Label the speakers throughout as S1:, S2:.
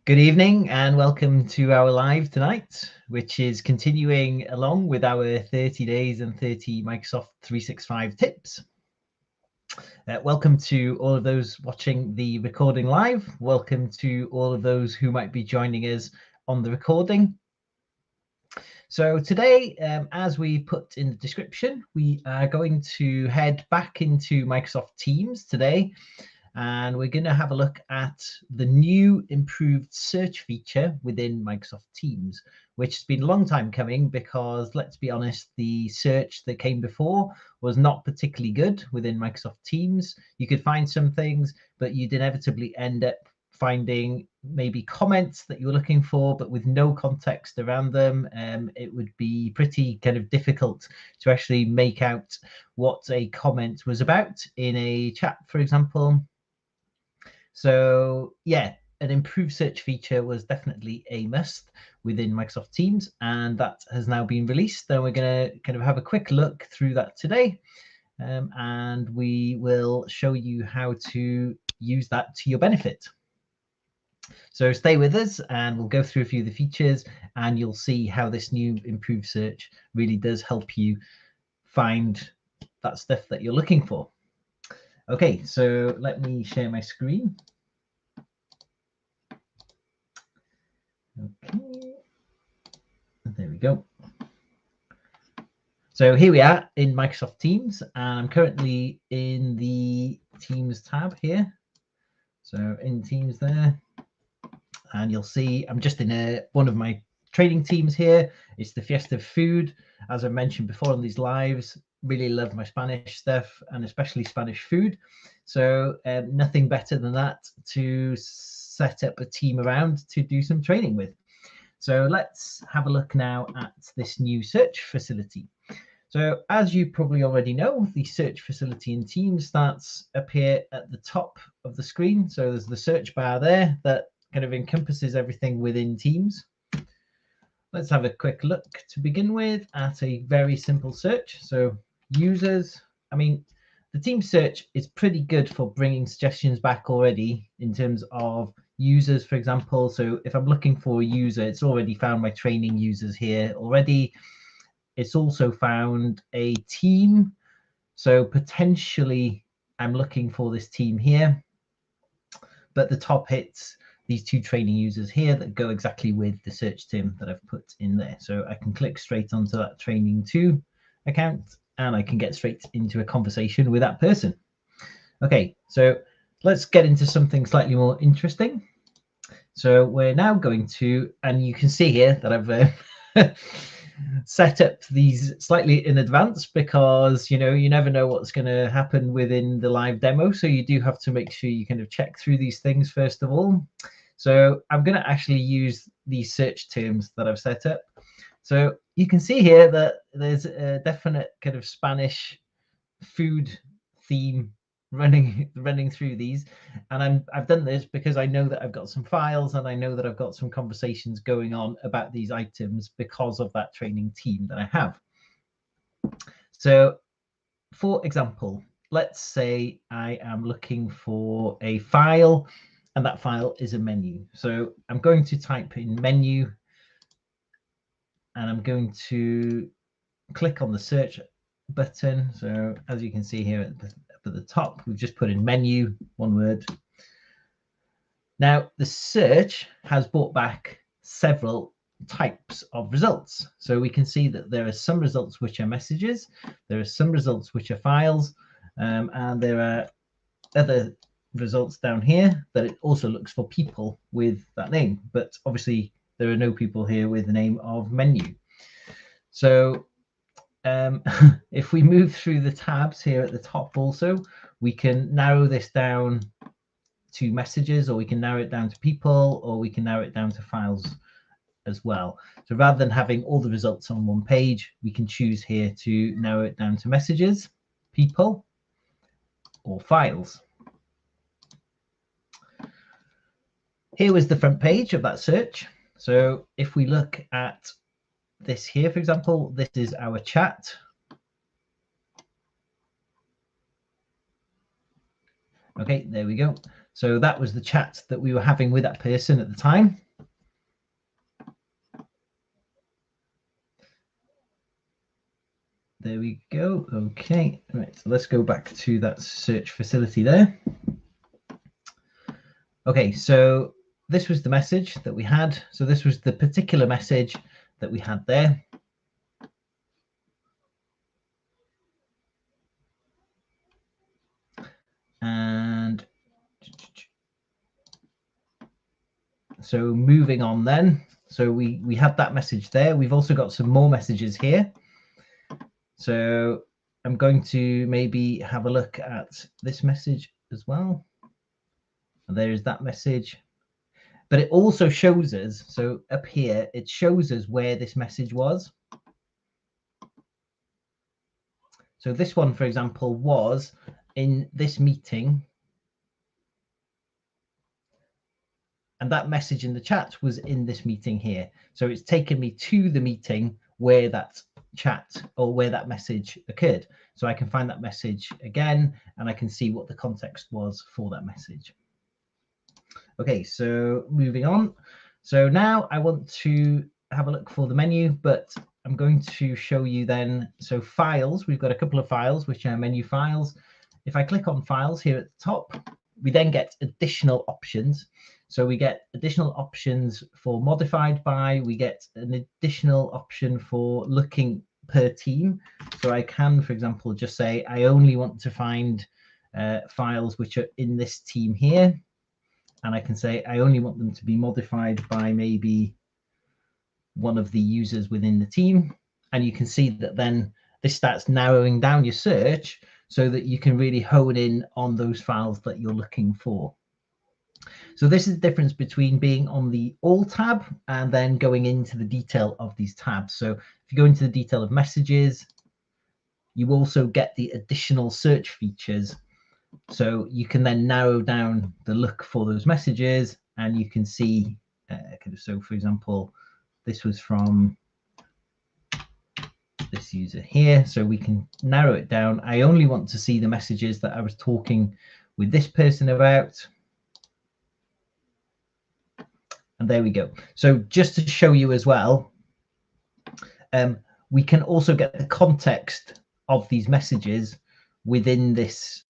S1: Good evening and welcome to our live tonight, which is continuing along with our 30 days and 30 Microsoft 365 tips. Welcome to all of those watching the recording live. Welcome to all of those who might be joining us on the recording. So today, as we put in the description, we are going to head back into Microsoft Teams today. And we're going to have a look at the new improved search feature within Microsoft Teams, which has been a long time coming because, let's be honest, the search that came before was not particularly good within Microsoft Teams. You could find some things, but you'd inevitably end up finding maybe comments that you were looking for, but with no context around them. It would be pretty kind of difficult to actually make out what a comment was about in a chat, for example. So yeah, an improved search feature was definitely a must within Microsoft Teams, and that has now been released. And we're going to kind of have a quick look through that today, and we will show you how to use that to your benefit. So stay with us and we'll go through a few of the features and you'll see how this new improved search really does help you find that stuff that you're looking for. Okay, so let me share my screen. Okay, there we go. So here we are in Microsoft Teams, and I'm currently in the Teams tab here. So in Teams there, and you'll see I'm just in one of my training teams here. It's the Fiesta Food. As I mentioned before on these lives, really love my Spanish stuff and especially Spanish food. So nothing better than that to set up a team around to do some training with. So let's have a look now at this new search facility. So as you probably already know, the search facility in Teams starts up here at the top of the screen. So there's the search bar there that kind of encompasses everything within Teams. Let's have a quick look to begin with at a very simple search. So users, I mean, the team search is pretty good for bringing suggestions back already in terms of users, for example. So if I'm looking for a user, it's already found my training users here already. It's also found a team. So potentially I'm looking for this team here, but the top hits these two training users here that go exactly with the search term that I've put in there. So I can click straight onto that training 2 account and I can get straight into a conversation with that person. Okay, so let's get into something slightly more interesting. So we're now going to, and you can see here that I've set up these slightly in advance because, you know, you never know what's going to happen within the live demo. So you do have to make sure you kind of check through these things first of all. So I'm going to actually use these search terms that I've set up. So you can see here that there's a definite kind of Spanish food theme running through these, and I've done this because I know that I've got some files and I know that I've got some conversations going on about these items because of that training team that I have. So for example, let's say I am looking for a file and that file is a menu. So I'm going to type in menu and I'm going to click on the search button. So as you can see here at the top, we've just put in menu, one word. Now the search has brought back several types of results. So we can see that there are some results which are messages, there are some results which are files, and there are other results down here that it also looks for people with that name, but obviously there are no people here with the name of menu. So if we move through the tabs here at the top also, we can narrow this down to messages, or we can narrow it down to people, or we can narrow it down to files as well. So rather than having all the results on one page, we can choose here to narrow it down to messages, people, or files. Here was the front page of that search. So if we look at this here, for example, this is our chat. Okay, there we go. So that was the chat that we were having with that person at the time. There we go. Okay, right, so let's go back to that search facility there. Okay, so this was the message that we had. So this was the particular message that we had there. And so moving on then. So we had that message there. We've also got some more messages here. So I'm going to maybe have a look at this message as well. And there's that message. But it also shows us, so up here, it shows us where this message was. So this one, for example, was in this meeting. And that message in the chat was in this meeting here. So it's taken me to the meeting where that chat or where that message occurred. So I can find that message again, and I can see what the context was for that message. Okay, so moving on. So now I want to have a look for the menu, but I'm going to show you then, so files, we've got a couple of files, which are menu files. If I click on files here at the top, we then get additional options. So we get additional options for modified by, we get an additional option for looking per team. So I can, for example, just say, I only want to find files which are in this team here. And I can say, I only want them to be modified by maybe one of the users within the team. And you can see that then this starts narrowing down your search so that you can really hone in on those files that you're looking for. So this is the difference between being on the all tab and then going into the detail of these tabs. So if you go into the detail of messages, you also get the additional search features. So you can then narrow down the look for those messages, and you can see, so for example, this was from this user here. So we can narrow it down. I only want to see the messages that I was talking with this person about. And there we go. So just to show you as well, we can also get the context of these messages within this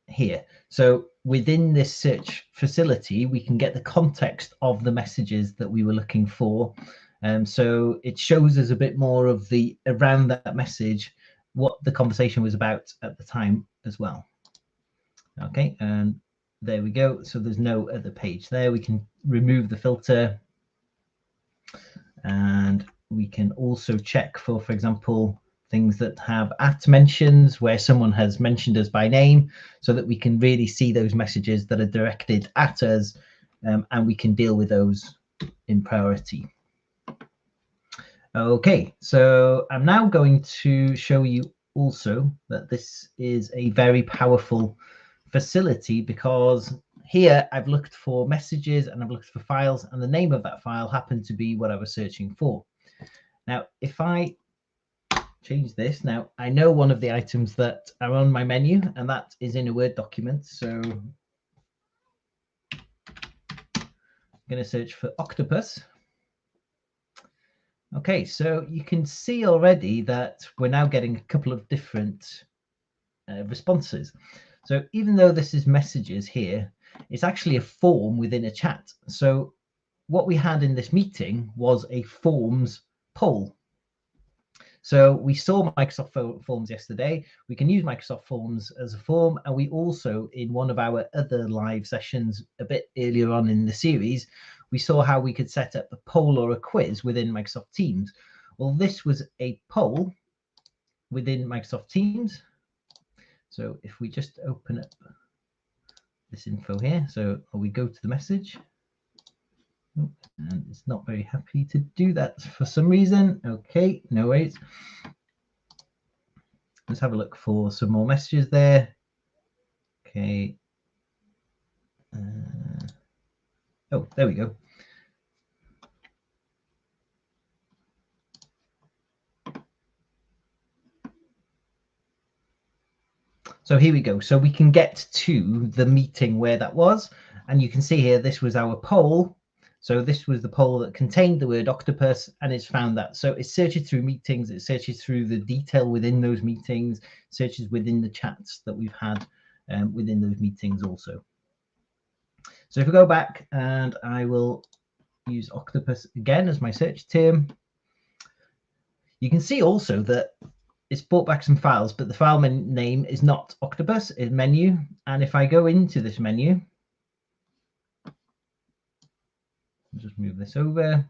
S1: here. So within this search facility, we can get the context of the messages that we were looking for. So it shows us a bit more of the around that message, what the conversation was about at the time as well. Okay, and there we go. So there's no other page there. We can remove the filter, and we can also check for example, things that have at mentions where someone has mentioned us by name, so that we can really see those messages that are directed at us, and we can deal with those in priority. Okay, so I'm now going to show you also that this is a very powerful facility, because here I've looked for messages and I've looked for files, and the name of that file happened to be what I was searching for. Now, if I change this, now I know one of the items that are on my menu, and that is in a Word document. So I'm going to search for octopus. Okay, so you can see already that we're now getting a couple of different responses. So even though this is messages here, it's actually a form within a chat. So what we had in this meeting was a forms poll. So we saw Microsoft Forms yesterday. We can use Microsoft Forms as a form, and we also, in one of our other live sessions a bit earlier on in the series, we saw how we could set up a poll or a quiz within Microsoft Teams. Well, this was a poll within Microsoft Teams. So if we just open up this info here, so we go to the message, and it's not very happy to do that for some reason. Okay, no worries. Let's have a look for some more messages there. Okay. Oh, there we go. So here we go. So we can get to the meeting where that was. And you can see here, this was our poll. So this was the poll that contained the word octopus, and it's found that. So it searches through meetings, it searches through the detail within those meetings, searches within the chats that we've had within those meetings also. So if we go back, and I will use octopus again as my search term, you can see also that it's brought back some files, but the file name is not octopus, it's menu. And if I go into this menu, I'll just move this over.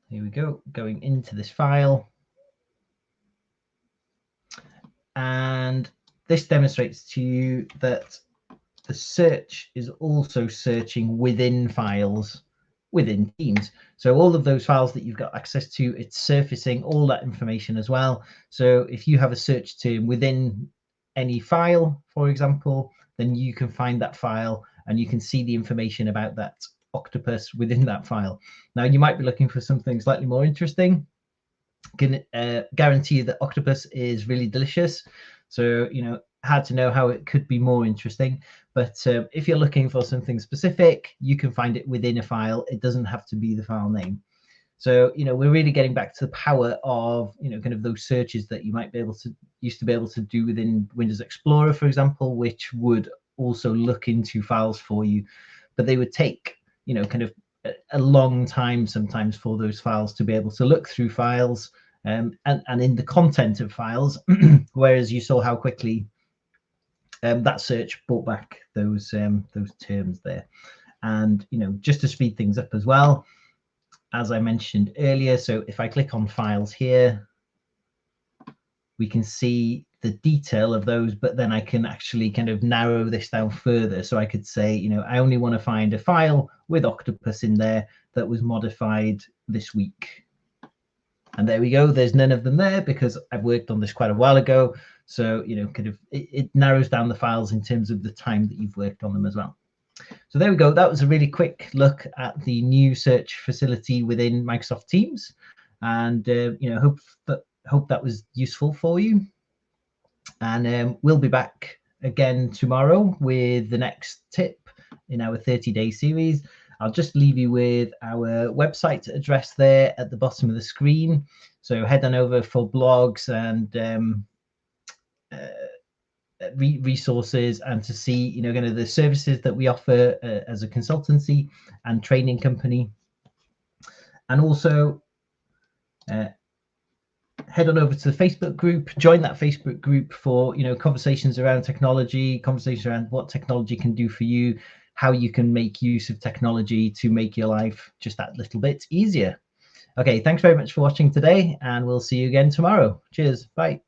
S1: Here we go, going into this file. And this demonstrates to you that the search is also searching within files within Teams. So all of those files that you've got access to, it's surfacing all that information as well. So if you have a search term within any file, for example, then you can find that file and you can see the information about that octopus within that file. Now you might be looking for something slightly more interesting. Can guarantee you that octopus is really delicious. So, you know, hard to know how it could be more interesting. But if you're looking for something specific, you can find it within a file. It doesn't have to be the file name. So, you know, we're really getting back to the power of, you know, kind of those searches that you might be able to, used to be able to do within Windows Explorer, for example, which would also look into files for you. But they would take, you know, kind of a long time sometimes for those files to be able to look through files and in the content of files, whereas you saw how quickly that search brought back those terms there. And, you know, just to speed things up as well, as I mentioned earlier, so if I click on files here, we can see the detail of those, but then I can actually kind of narrow this down further. So I could say, you know, I only want to find a file with octopus in there that was modified this week. And there we go. There's none of them there because I've worked on this quite a while ago. So, you know, kind of it narrows down the files in terms of the time that you've worked on them as well. So there we go. That was a really quick look at the new search facility within Microsoft Teams. And, you know, hope that was useful for you. And we'll be back again tomorrow with the next tip in our 30-day series. I'll just leave you with our website address there at the bottom of the screen. So head on over for blogs and resources, and to see, you know, kind of the services that we offer as a consultancy and training company. And also head on over to the Facebook group, join that Facebook group for, you know, conversations around technology, conversations around what technology can do for you, how you can make use of technology to make your life just that little bit easier. Okay, thanks very much for watching today, and we'll see you again tomorrow. Cheers, bye.